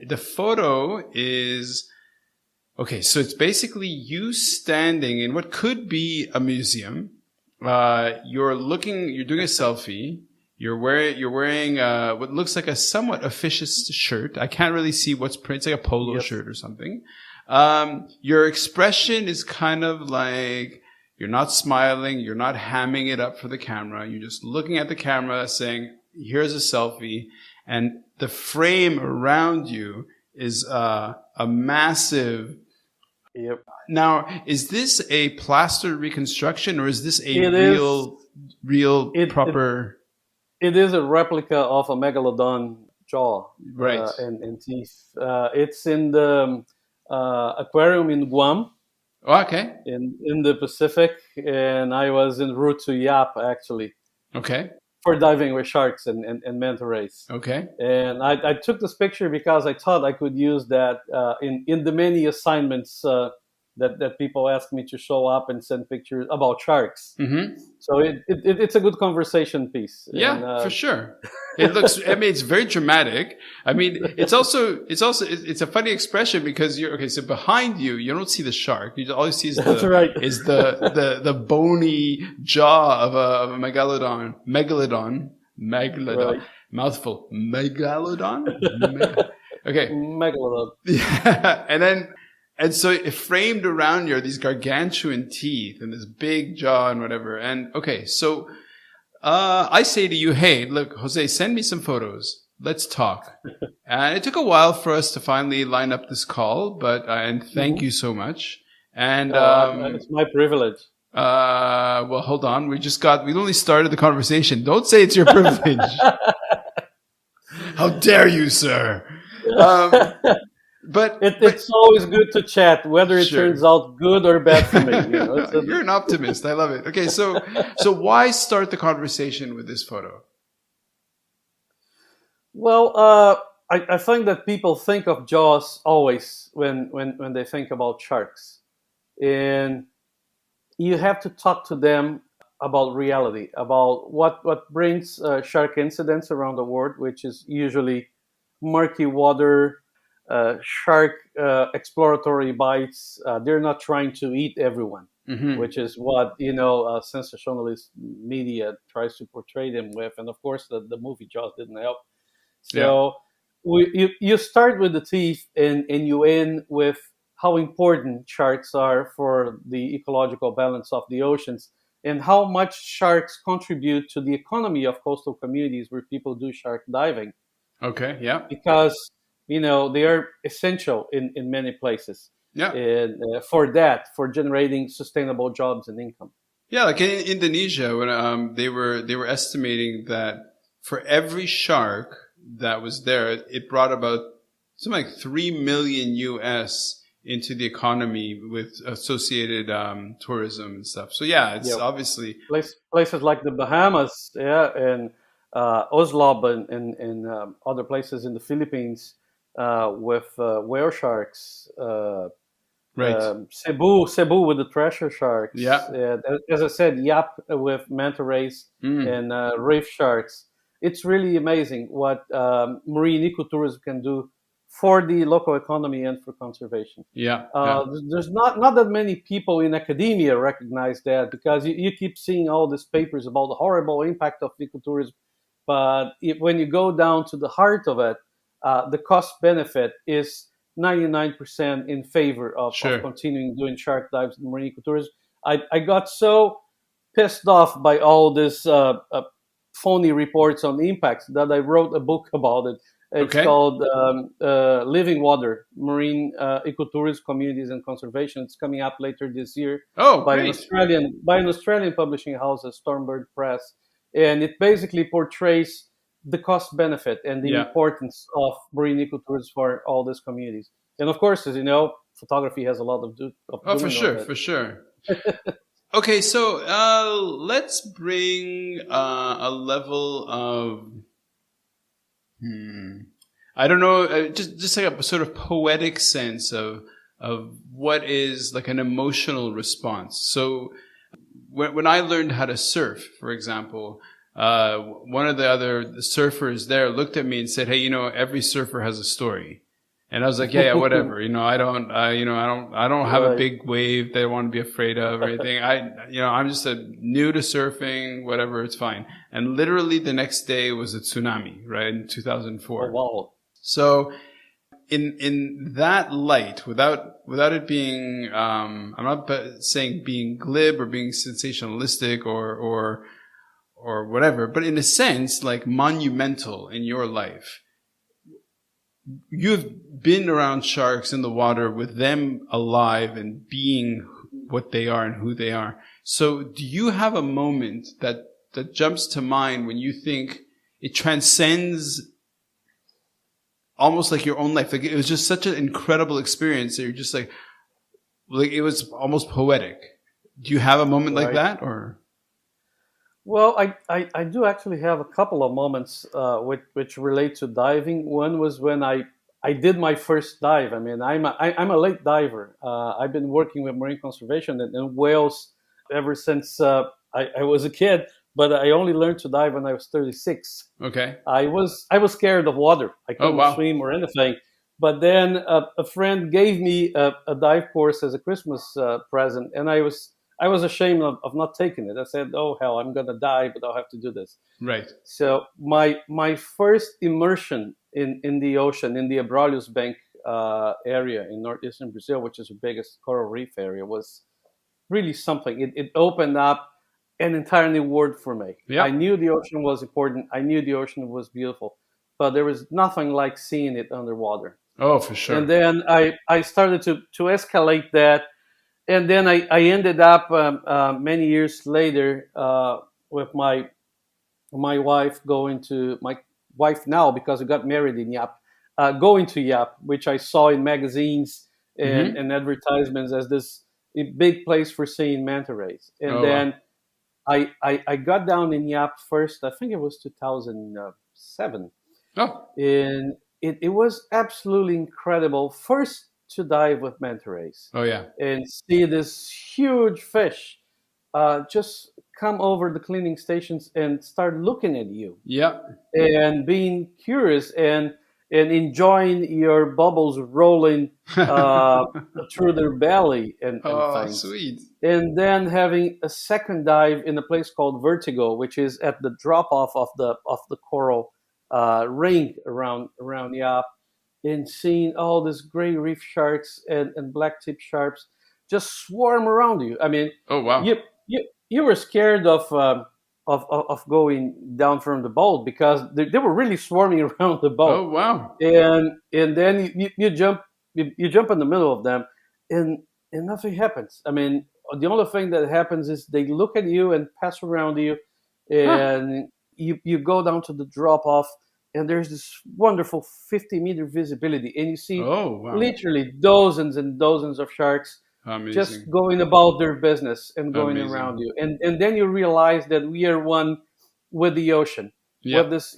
the photo is, okay, so it's basically you standing in what could be a museum. You're doing a selfie. You're wearing what looks like a somewhat officious shirt. I can't really see what's printed. It's like a polo shirt or something. Your expression is kind of like you're not smiling. You're not hamming it up for the camera. You're just looking at the camera saying, here's a selfie. And the frame around you is a massive. Yep. Now, is this a plaster reconstruction or is this a proper? It is a replica of a megalodon jaw, Right, and teeth. It's in the aquarium in Guam. Oh, okay. In the Pacific, and I was en route to Yap actually. Okay. For diving with sharks and manta rays. Okay. And I took this picture because I thought I could use that in the many assignments that people ask me to show up and send pictures about sharks. Mm-hmm. So it's a good conversation piece. Yeah, and, for sure. It looks. I mean, it's very dramatic. I mean, it's a funny expression because you're okay. So behind you, you don't see the shark. You all you see is the bony jaw of a megalodon. Right. Mouthful. Megalodon. Okay. Megalodon. Yeah, and so it framed around you are these gargantuan teeth and this big jaw and whatever. And okay, so I say to you, hey, look, Jose, send me some photos. Let's talk. And it took a while for us to finally line up this call, but and thank you so much. And it's my privilege. Well, hold on. We only started the conversation. Don't say it's your privilege. How dare you, sir? But it's always good to chat, whether it turns out good or bad for me. You're an optimist. I love it. Okay, so why start the conversation with this photo? Well, I think that people think of Jaws always when they think about sharks, and you have to talk to them about reality, about what brings shark incidents around the world, which is usually murky water. Shark exploratory bites. They're not trying to eat everyone, which is what sensationalist media tries to portray them with, and of course the movie Jaws didn't help. So you start with the teeth, and you end with how important sharks are for the ecological balance of the oceans, and how much sharks contribute to the economy of coastal communities where people do shark diving. Okay. Yeah. Because they are essential in many places. Yeah. And for generating sustainable jobs and income. Yeah, like in Indonesia, when they were estimating that for every shark that was there, it brought about something like $3 million US into the economy with associated tourism and stuff. So yeah, it's obviously places like the Bahamas, and Oslo and other places in the Philippines. With whale sharks, right? Cebu with the treasure sharks. Yeah. As I said, Yap with manta rays and reef sharks. It's really amazing what marine ecotourism can do for the local economy and for conservation. There's not that many people in academia recognize that, because you keep seeing all these papers about the horrible impact of ecotourism, but when you go down to the heart of it, the cost benefit is 99% in favor of continuing doing shark dives and marine ecotourism. I got so pissed off by all this phony reports on the impacts that I wrote a book about it. It's called Living Water, Marine Ecotourism Communities and Conservation. It's coming up later this year by an Australian publishing house, Stormbird Press. And it basically portrays the cost benefit and the importance of marine ecotourism for all these communities. And of course, as you know, photography has a lot of doing for sure. Okay, so let's bring a level of I don't know, just like a sort of poetic sense of what is like an emotional response. So when I learned how to surf, for example, one of the surfers there looked at me and said, hey, every surfer has a story. And I was like, yeah, whatever. I don't have a big wave that I want to be afraid of or anything. I'm just new to surfing, whatever, it's fine. And literally the next day was a tsunami, right? In 2004. Oh, wow. So in that light, without it being, I'm not saying being glib or being sensationalistic or whatever, but in a sense, like monumental in your life. You've been around sharks in the water with them alive and being what they are and who they are. So do you have a moment that jumps to mind when you think it transcends almost like your own life? Like it was just such an incredible experience that you're just like it was almost poetic. Do you have a moment like that or? Well, I do actually have a couple of moments which relate to diving. One was when I did my first dive. I mean, I'm a late diver. I've been working with marine conservation in whales ever since I was a kid, but I only learned to dive when I was 36. Okay. I was scared of water. I couldn't swim or anything. But then a friend gave me a dive course as a Christmas present, and I was ashamed of not taking it. I said, "Oh hell, I'm gonna die, but I'll have to do this." Right. So my first immersion in the ocean, in the Abrolhos Bank area in northeastern Brazil, which is the biggest coral reef area, was really something. It opened up an entire new world for me. Yeah. I knew the ocean was important. I knew the ocean was beautiful, but there was nothing like seeing it underwater. Oh, for sure. And then I started to escalate that. And then I ended up many years later with my wife my wife now, because we got married in Yap, going to Yap, which I saw in magazines and advertisements as this big place for seeing manta rays. And then I got down in Yap first. I think it was 2007. Oh, and it was absolutely incredible. First, to dive with manta rays. Oh yeah. And see this huge fish just come over the cleaning stations and start looking at you. Yeah. And being curious and enjoying your bubbles rolling through their belly and things. Sweet. And then having a second dive in a place called Vertigo, which is at the drop off of the coral ring around Yap. And seeing all these gray reef sharks and black tip sharks just swarm around you. I mean, oh wow, you were scared of going down from the boat because they were really swarming around the boat. Oh wow! And then you jump in the middle of them, and nothing happens. I mean, the only thing that happens is they look at you and pass around you, and you go down to the drop off. And there's this wonderful 50-meter visibility. And you see literally dozens and dozens of sharks just going about their business and going around you. And then you realize that we are one with the ocean. With this,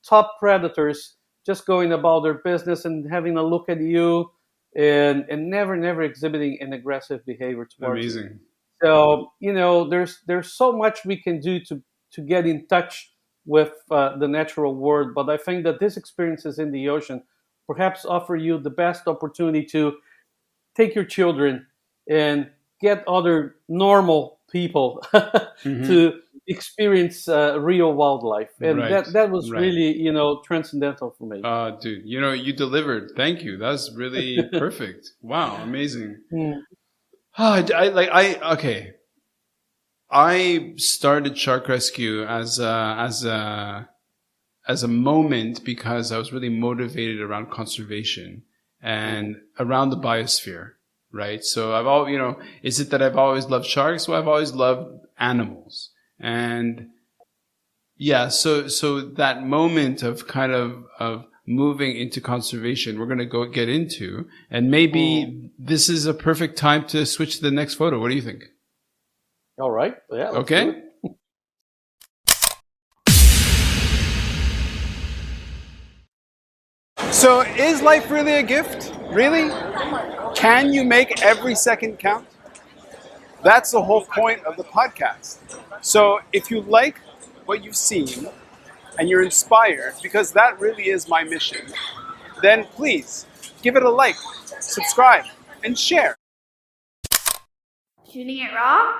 top predators just going about their business and having a look at you and never exhibiting an aggressive behavior towards you. So, there's so much we can do to get in touch with the natural world, but I think that these experiences in the ocean perhaps offer you the best opportunity to take your children and get other normal people to experience real wildlife, and that was really transcendental for me. Dude, you delivered. Thank you. That's really perfect. Wow, amazing. Okay. I started Shark Rescue as a moment because I was really motivated around conservation and around the biosphere, right? So is it that I've always loved sharks? Well, I've always loved animals. And yeah, so that moment of kind of moving into conservation, we're going to get into, and maybe this is a perfect time to switch to the next photo. What do you think? All right. Yeah. Okay. So is life really a gift? Really? Can you make every second count? That's the whole point of the podcast. So if you like what you've seen and you're inspired, because that really is my mission, then please give it a like, subscribe, and share. Shooting it raw?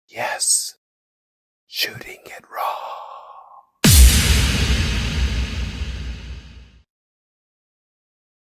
Yes, shooting it raw.